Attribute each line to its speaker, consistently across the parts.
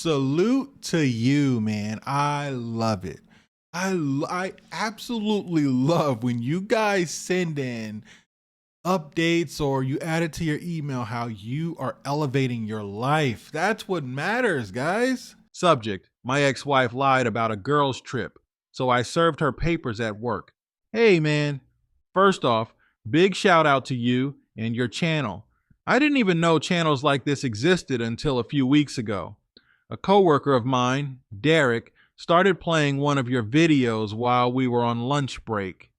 Speaker 1: Salute to you, man. I love it. I absolutely love when you guys send in updates or you add it to your email how you are elevating your life. That's what matters, guys.
Speaker 2: Subject: My ex wife lied about a girl's trip, so I served her papers at work. Hey, man. First off, big shout out to you and your channel. I didn't even know channels like this existed until a few weeks ago. A coworker of mine, Derek, started playing one of your videos while we were on lunch break.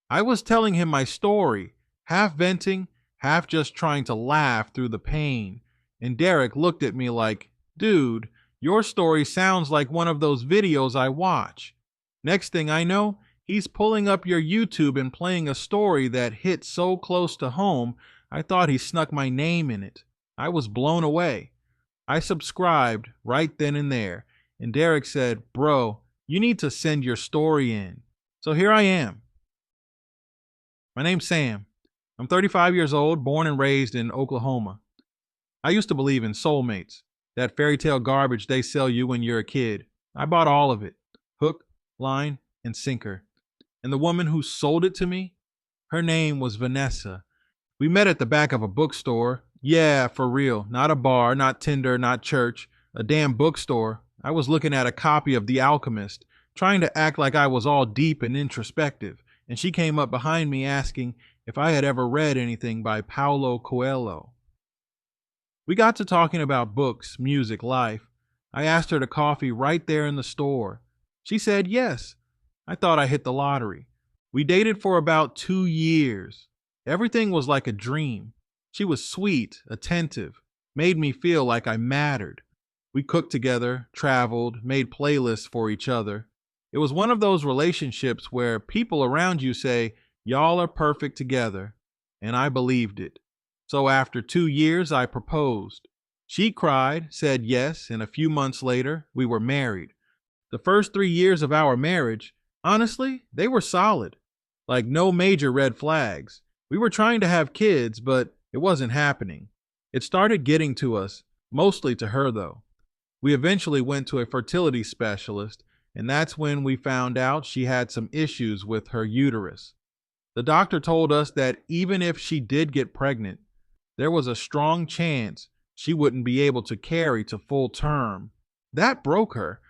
Speaker 2: I was telling him my story, half venting, half just trying to laugh through the pain. And Derek looked at me like, dude, your story sounds like one of those videos I watch. Next thing I know, he's pulling up your YouTube and playing a story that hit so close to home, I thought he snuck my name in it. I was blown away. I subscribed right then and there, and Derek said, bro, you need to send your story in. So here I am. My name's Sam. I'm 35 years old, born and raised in Oklahoma. I used to believe in soulmates, that fairy tale garbage they sell you when you're a kid. I bought all of it, hook, line, and sinker. And the woman who sold it to me, her name was Vanessa. We met at the back of a bookstore. Yeah, for real. Not a bar, not Tinder, not church. A damn bookstore. I was looking at a copy of The Alchemist, trying to act like I was all deep and introspective, and she came up behind me asking if I had ever read anything by Paulo Coelho. We got to talking about books, music, life. I asked her to coffee right there in the store. She said yes. I thought I hit the lottery. We dated for about 2 years. Everything was like a dream. She was sweet, attentive, made me feel like I mattered. We cooked together, traveled, made playlists for each other. It was one of those relationships where people around you say, y'all are perfect together. And I believed it. So after 2 years, I proposed. She cried, said yes, and a few months later, we were married. The first 3 years of our marriage, honestly, they were solid. Like no major red flags. We were trying to have kids, but it wasn't happening. It started getting to us, mostly to her though. We eventually went to a fertility specialist, and that's when we found out she had some issues with her uterus. The doctor told us that even if she did get pregnant, there was a strong chance she wouldn't be able to carry to full term. That broke her.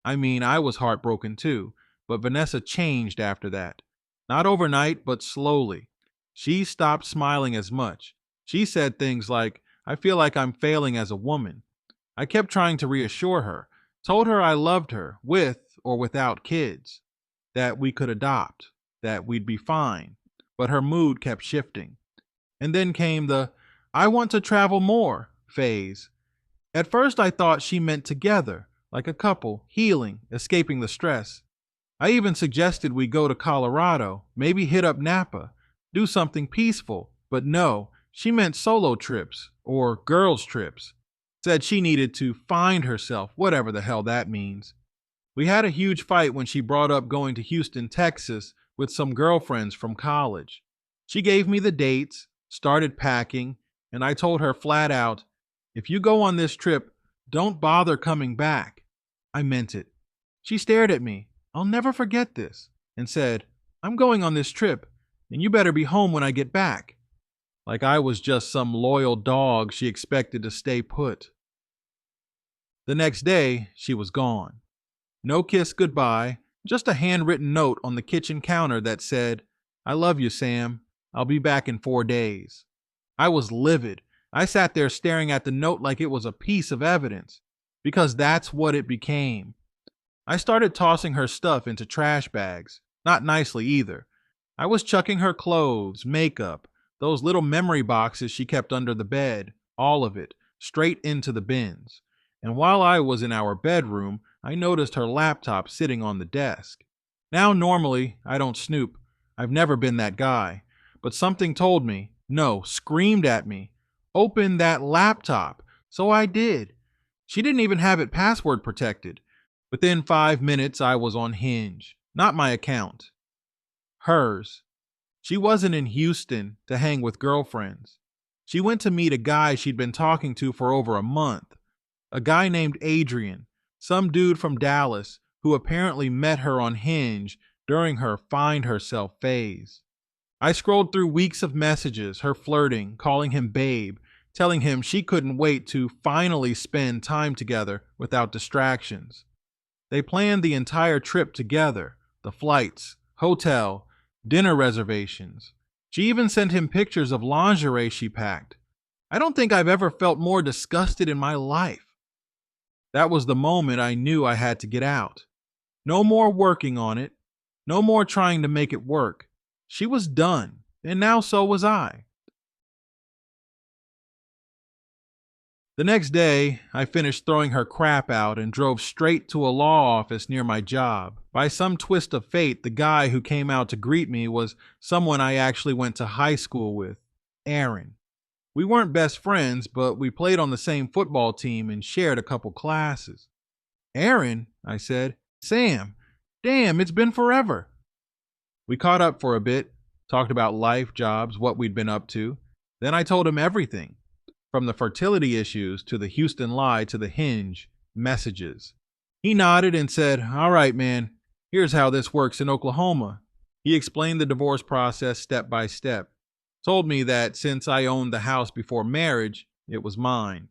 Speaker 2: I mean, I was heartbroken too, but Vanessa changed after that. Not overnight, but slowly. She stopped smiling as much. She said things like, I feel like I'm failing as a woman. I kept trying to reassure her, told her I loved her, with or without kids, that we could adopt, that we'd be fine. But her mood kept shifting. And then came the I want to travel more phase. At first, I thought she meant together, like a couple, healing, escaping the stress. I even suggested we go to Colorado, maybe hit up Napa, do something peaceful. But no, she meant solo trips or girls' trips. Said she needed to find herself, whatever the hell that means. We had a huge fight when she brought up going to Houston, Texas with some girlfriends from college. She gave me the dates, started packing, and I told her flat out, if you go on this trip, don't bother coming back. I meant it. She stared at me, I'll never forget this, and said, I'm going on this trip, and you better be home when I get back. Like I was just some loyal dog she expected to stay put. The next day, she was gone. No kiss goodbye, just a handwritten note on the kitchen counter that said, I love you, Sam. I'll be back in 4 days. I was livid. I sat there staring at the note like it was a piece of evidence, because that's what it became. I started tossing her stuff into trash bags, not nicely either. I was chucking her clothes, makeup, those little memory boxes she kept under the bed, all of it, straight into the bins. And while I was in our bedroom, I noticed her laptop sitting on the desk. Now, normally, I don't snoop. I've never been that guy. But something told me, no, screamed at me, open that laptop. So I did. She didn't even have it password protected. Within 5 minutes, I was on Hinge. Not my account. Hers. She wasn't in Houston to hang with girlfriends. She went to meet a guy she'd been talking to for over a month, a guy named Adrian, some dude from Dallas who apparently met her on Hinge during her find herself phase. I scrolled through weeks of messages, her flirting, calling him babe, telling him she couldn't wait to finally spend time together without distractions. They planned the entire trip together, the flights, hotel, dinner reservations. She even sent him pictures of lingerie she packed. I don't think I've ever felt more disgusted in my life. That was the moment I knew I had to get out. No more working on it. No more trying to make it work. She was done, and now so was I. The next day, I finished throwing her crap out and drove straight to a law office near my job. By some twist of fate, the guy who came out to greet me was someone I actually went to high school with, Aaron. We weren't best friends, but we played on the same football team and shared a couple classes. Aaron, I said. Sam, damn, it's been forever. We caught up for a bit, talked about life, jobs, what we'd been up to. Then I told him everything, from the fertility issues to the Houston lie to the Hinge messages. He nodded and said, "All right, man, here's how this works in Oklahoma." He explained the divorce process step by step. Told me that since I owned the house before marriage, it was mine.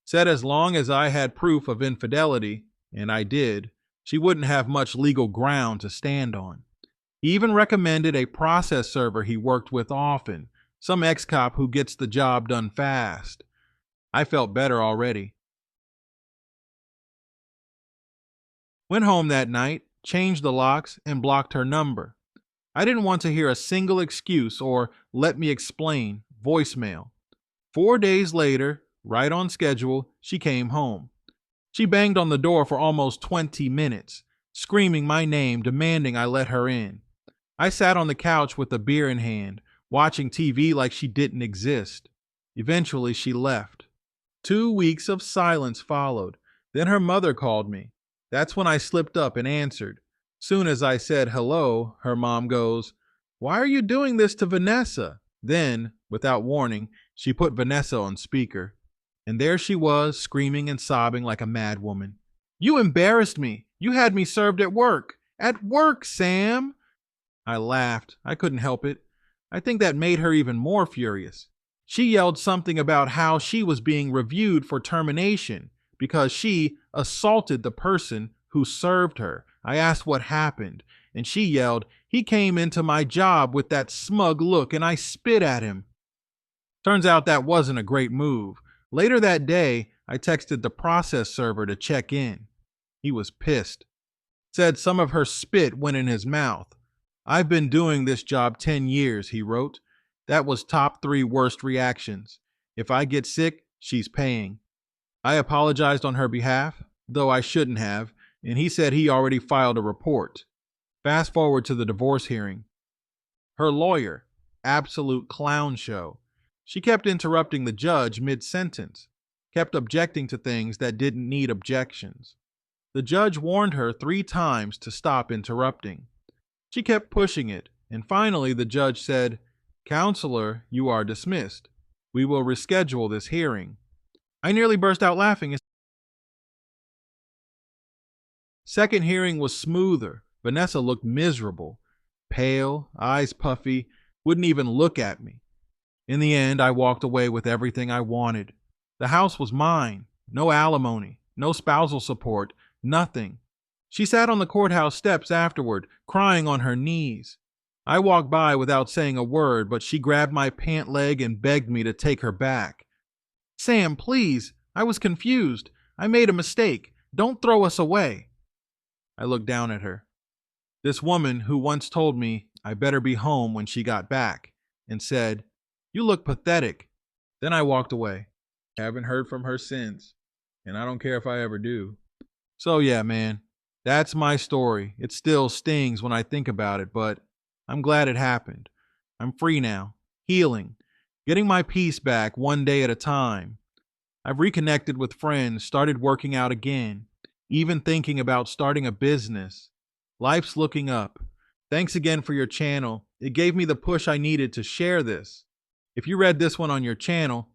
Speaker 2: Said as long as I had proof of infidelity, and I did, she wouldn't have much legal ground to stand on. He even recommended a process server he worked with often, some ex-cop who gets the job done fast. I felt better already. Went home that night, changed the locks, and blocked her number. I didn't want to hear a single excuse or "let me explain" voicemail. 4 days later, right on schedule, she came home. She banged on the door for almost 20 minutes, screaming my name, demanding I let her in. I sat on the couch with a beer in hand, watching TV like she didn't exist. Eventually, she left. 2 weeks of silence followed. Then her mother called me. That's when I slipped up and answered. Soon as I said hello, her mom goes, "Why are you doing this to Vanessa?" Then, without warning, she put Vanessa on speaker. And there she was, screaming and sobbing like a mad woman. "You embarrassed me. You had me served at work. At work, Sam!" I laughed. I couldn't help it. I think that made her even more furious. She yelled something about how she was being reviewed for termination because she assaulted the person who served her. I asked what happened, and she yelled, "He came into my job with that smug look and I spit at him." Turns out that wasn't a great move. Later that day, I texted the process server to check in. He was pissed. Said some of her spit went in his mouth. "I've been doing this job 10 years, he wrote. That was top 3 worst reactions. If I get sick, she's paying. I apologized on her behalf, though I shouldn't have, and he said he already filed a report. Fast forward to the divorce hearing. Her lawyer, absolute clown show. She kept interrupting the judge mid-sentence, kept objecting to things that didn't need objections. The judge warned her 3 times to stop interrupting. She kept pushing it, and finally the judge said, "Counselor, you are dismissed. We will reschedule this hearing." I nearly burst out laughing. Second hearing was smoother. Vanessa looked miserable, pale, eyes puffy, wouldn't even look at me. In the end, I walked away with everything I wanted. The house was mine. No alimony, no spousal support, nothing. She sat on the courthouse steps afterward, crying on her knees. I walked by without saying a word, but she grabbed my pant leg and begged me to take her back. "Sam, please. I was confused. I made a mistake. Don't throw us away." I looked down at her. This woman who once told me I better be home when she got back and said, "You look pathetic." Then I walked away. Haven't heard from her since, and I don't care if I ever do. So yeah, man, that's my story. It still stings when I think about it, but I'm glad it happened. I'm free now, healing, getting my peace back one day at a time. I've reconnected with friends, started working out again, even thinking about starting a business. Life's looking up. Thanks again for your channel. It gave me the push I needed to share this. If you read this one on your channel,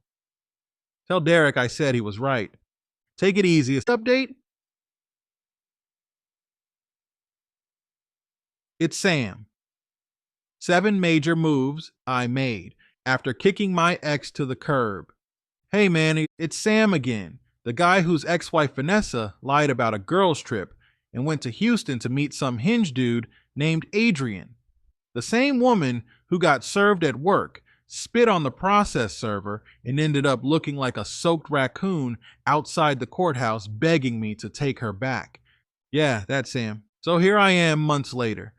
Speaker 2: tell Derek I said he was right. Take it easy. Update? It's Sam. 7 major moves I made after kicking my ex to the curb. Hey man, it's Sam again, the guy whose ex-wife Vanessa lied about a girls' trip and went to Houston to meet some hinge dude named Adrian. The same woman who got served at work, spit on the process server, and ended up looking like a soaked raccoon outside the courthouse begging me to take her back. Yeah, that's Sam. So here I am months later.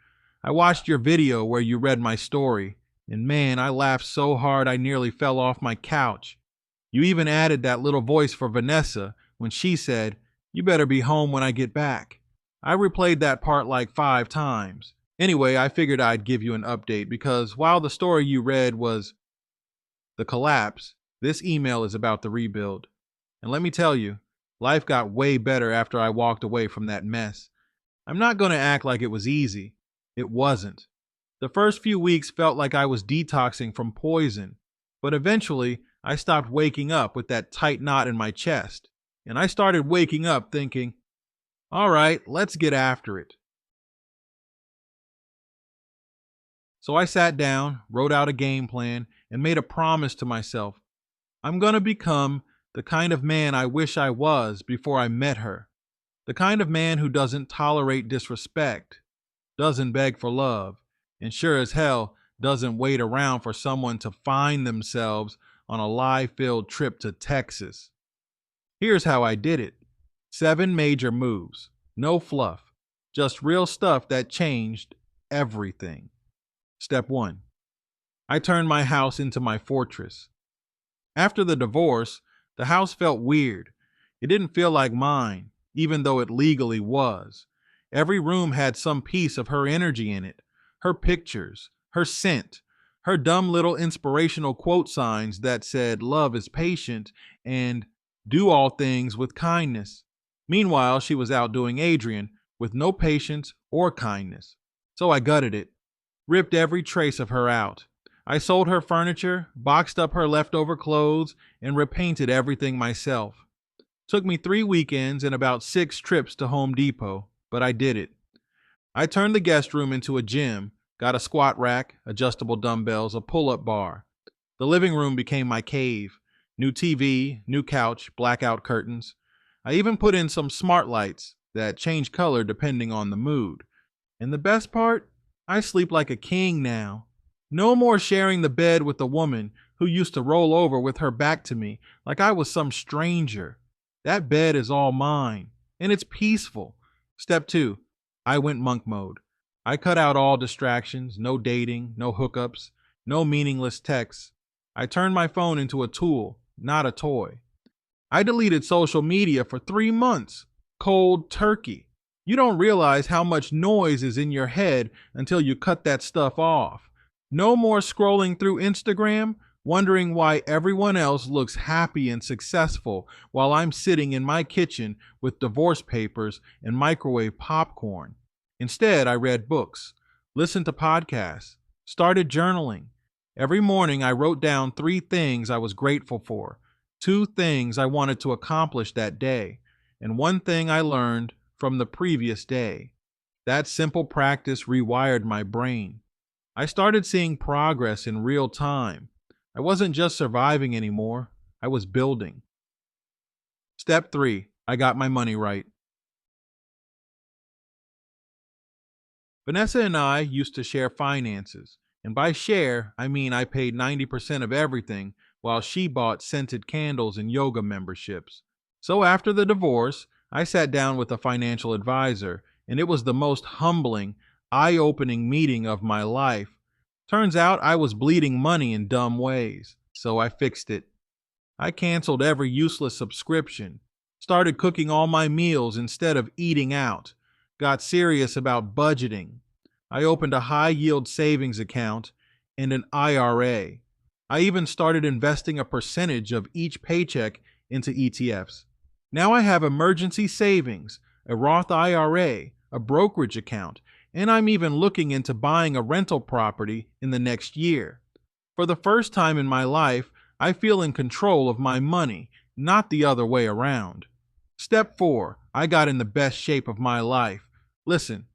Speaker 2: I watched your video where you read my story, and man, I laughed so hard I nearly fell off my couch. You even added that little voice for Vanessa when she said, "You better be home when I get back." I replayed that part like 5 times. Anyway, I figured I'd give you an update because while the story you read was the collapse, this email is about the rebuild. And let me tell you, life got way better after I walked away from that mess. I'm not going to act like it was easy. It wasn't. The first few weeks felt like I was detoxing from poison, but eventually I stopped waking up with that tight knot in my chest, and I started waking up thinking, all right, let's get after it. So I sat down, wrote out a game plan, and made a promise to myself. I'm going to become the kind of man I wish I was before I met her. The kind of man who doesn't tolerate disrespect, doesn't beg for love, and sure as hell doesn't wait around for someone to find themselves on a lie-filled trip to Texas. Here's how I did it. 7 major moves. No fluff. Just real stuff that changed everything. Step 1. I turned my house into my fortress. After the divorce, the house felt weird. It didn't feel like mine, even though it legally was. Every room had some piece of her energy in it. Her pictures, her scent, her dumb little inspirational quote signs that said love is patient and do all things with kindness. Meanwhile, she was outdoing Adrian with no patience or kindness. So I gutted it, ripped every trace of her out. I sold her furniture, boxed up her leftover clothes, and repainted everything myself. Took me 3 weekends and about 6 trips to Home Depot, but I did it. I turned the guest room into a gym, got a squat rack, adjustable dumbbells, a pull-up bar. The living room became my cave. New TV, new couch, blackout curtains. I even put in some smart lights that change color depending on the mood. And the best part? I sleep like a king now. No more sharing the bed with a woman who used to roll over with her back to me like I was some stranger. That bed is all mine, and it's peaceful. Step 2, I went monk mode. I cut out all distractions, no dating, no hookups, no meaningless texts. I turned my phone into a tool, not a toy. I deleted social media for 3 months. Cold turkey. You don't realize how much noise is in your head until you cut that stuff off. No more scrolling through Instagram, wondering why everyone else looks happy and successful while I'm sitting in my kitchen with divorce papers and microwave popcorn. Instead, I read books, listened to podcasts, started journaling. Every morning, I wrote down 3 things I was grateful for, 2 things I wanted to accomplish that day, and 1 thing I learned from the previous day. That simple practice rewired my brain. I started seeing progress in real time. I wasn't just surviving anymore, I was building. Step 3, I got my money right. Vanessa and I used to share finances, and by share, I mean I paid 90% of everything while she bought scented candles and yoga memberships. So after the divorce, I sat down with a financial advisor, and it was the most humbling, eye-opening meeting of my life. Turns out I was bleeding money in dumb ways, so I fixed it. I canceled every useless subscription, started cooking all my meals instead of eating out, got serious about budgeting. I opened a high-yield savings account and an IRA. I even started investing a percentage of each paycheck into ETFs. Now I have emergency savings, a Roth IRA, a brokerage account, and I'm even looking into buying a rental property in the next year. For the first time in my life, I feel in control of my money, not the other way around. Step 4. I got in the best shape of my life. Listen,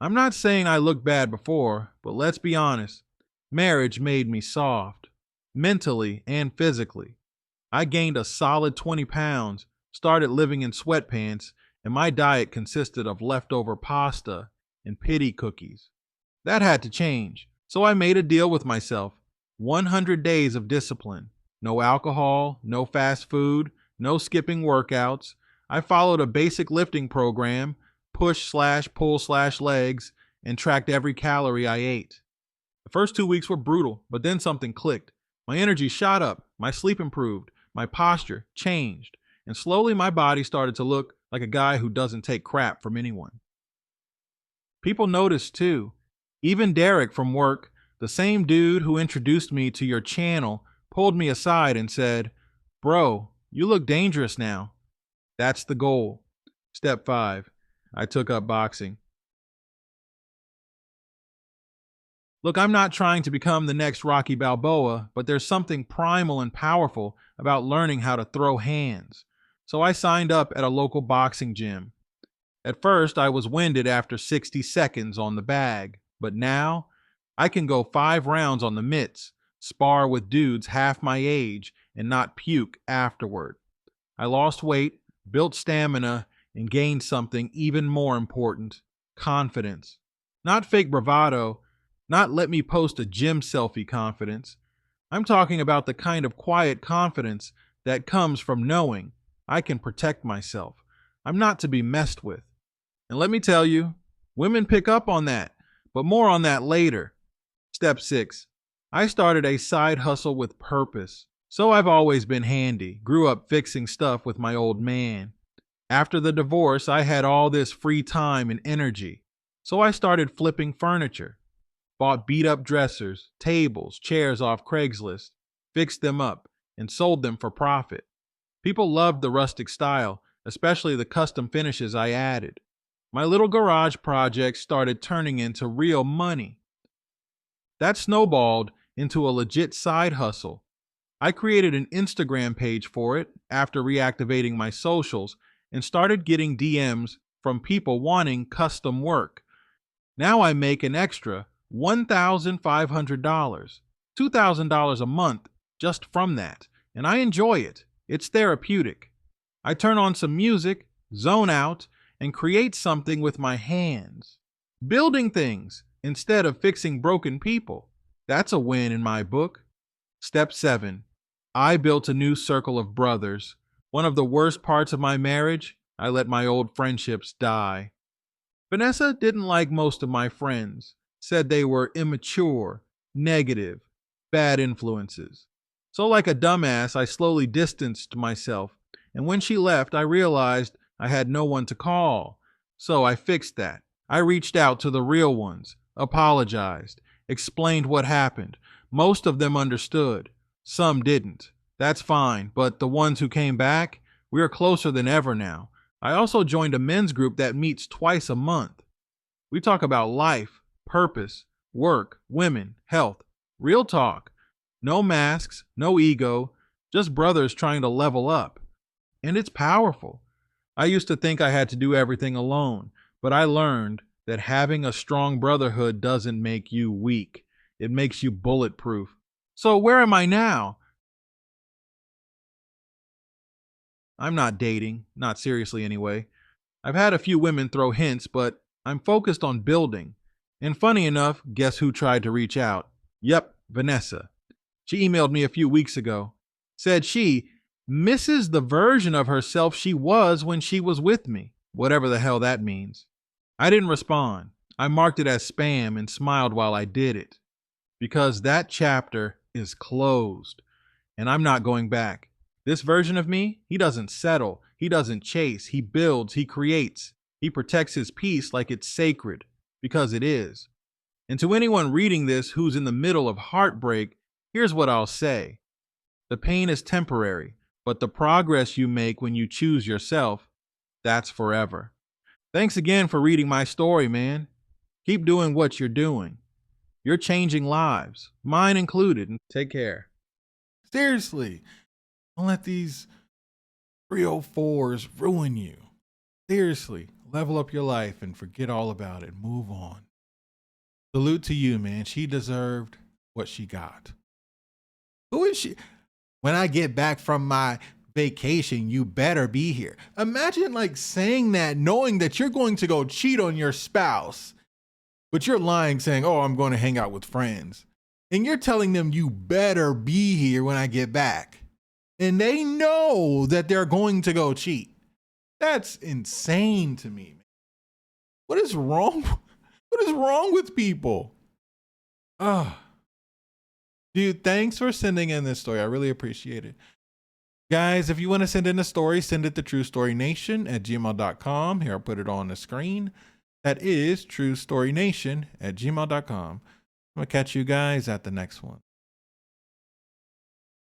Speaker 2: I'm not saying I looked bad before, but let's be honest. Marriage made me soft, mentally and physically. I gained a solid 20 pounds, started living in sweatpants, and my diet consisted of leftover pasta and pity cookies. That had to change, so I made a deal with myself. 100 days of discipline. No alcohol, no fast food, no skipping workouts. I followed a basic lifting program, push/pull/legs, and tracked every calorie I ate. The first 2 weeks were brutal, but then something clicked. My energy shot up, my sleep improved, my posture changed, and slowly my body started to look like a guy who doesn't take crap from anyone. People noticed too. Even Derek from work, the same dude who introduced me to your channel, pulled me aside and said, "Bro, you look dangerous now." That's the goal. Step 5. I took up boxing. Look, I'm not trying to become the next Rocky Balboa, but there's something primal and powerful about learning how to throw hands. So I signed up at a local boxing gym. At first, I was winded after 60 seconds on the bag, but now I can go 5 rounds on the mitts, spar with dudes half my age, and not puke afterward. I lost weight, built stamina, and gained something even more important: confidence. Not fake bravado, not let me post a gym selfie confidence. I'm talking about the kind of quiet confidence that comes from knowing I can protect myself. I'm not to be messed with. And let me tell you, women pick up on that, but more on that later. Step 6. I started a side hustle with purpose. So I've always been handy, grew up fixing stuff with my old man. After the divorce, I had all this free time and energy. So I started flipping furniture. Bought beat up dressers, tables, chairs off Craigslist, fixed them up, and sold them for profit. People loved the rustic style, especially the custom finishes I added. My little garage project started turning into real money. That snowballed into a legit side hustle. I created an Instagram page for it after reactivating my socials and started getting DMs from people wanting custom work. Now I make an extra $1,500, $2,000 a month just from that, and I enjoy it. It's therapeutic. I turn on some music, zone out, and create something with my hands. Building things instead of fixing broken people. That's a win in my book. Step 7. I built a new circle of brothers. One of the worst parts of my marriage, I let my old friendships die. Vanessa didn't like most of my friends, said they were immature, negative, bad influences. So like a dumbass, I slowly distanced myself, and when she left, I realized I had no one to call. So I fixed that. I reached out to the real ones, apologized, explained what happened. Most of them understood. Some didn't. That's fine, but the ones who came back, we are closer than ever now. I also joined a men's group that meets twice a month. We talk about life, purpose, work, women, health, real talk. No masks, no ego, just brothers trying to level up. And it's powerful. I used to think I had to do everything alone, but I learned that having a strong brotherhood doesn't make you weak. It makes you bulletproof. So where am I now? I'm not dating, not seriously anyway. I've had a few women throw hints, but I'm focused on building. And funny enough, guess who tried to reach out? Yep, Vanessa. She emailed me a few weeks ago. Said she misses the version of herself she was when she was with me, whatever the hell that means. I didn't respond. I marked it as spam and smiled while I did it. Because that chapter is closed, and I'm not going back. This version of me, he doesn't settle, he doesn't chase, he builds, he creates. He protects his peace like it's sacred, because it is. And to anyone reading this who's in the middle of heartbreak, here's what I'll say. The pain is temporary, but the progress you make when you choose yourself, that's forever. Thanks again for reading my story, man. Keep doing what you're doing. You're changing lives, mine included. Take care.
Speaker 1: Seriously, don't let these 304s ruin you. Seriously, level up your life and forget all about it. Move on. Salute to you, man. She deserved what she got. Who is she? When I get back from my vacation, you better be here. Imagine like saying that knowing that you're going to go cheat on your spouse, but you're lying saying, oh, I'm going to hang out with friends. And you're telling them you better be here when I get back. And they know that they're going to go cheat. That's insane to me. What is wrong? What is wrong with people? Dude, thanks for sending in this story. I really appreciate it. Guys, if you want to send in a story, send it to truestorynation@gmail.com. Here, I'll put it on the screen. That is truestorynation@gmail.com. I'm going to catch you guys at the next one.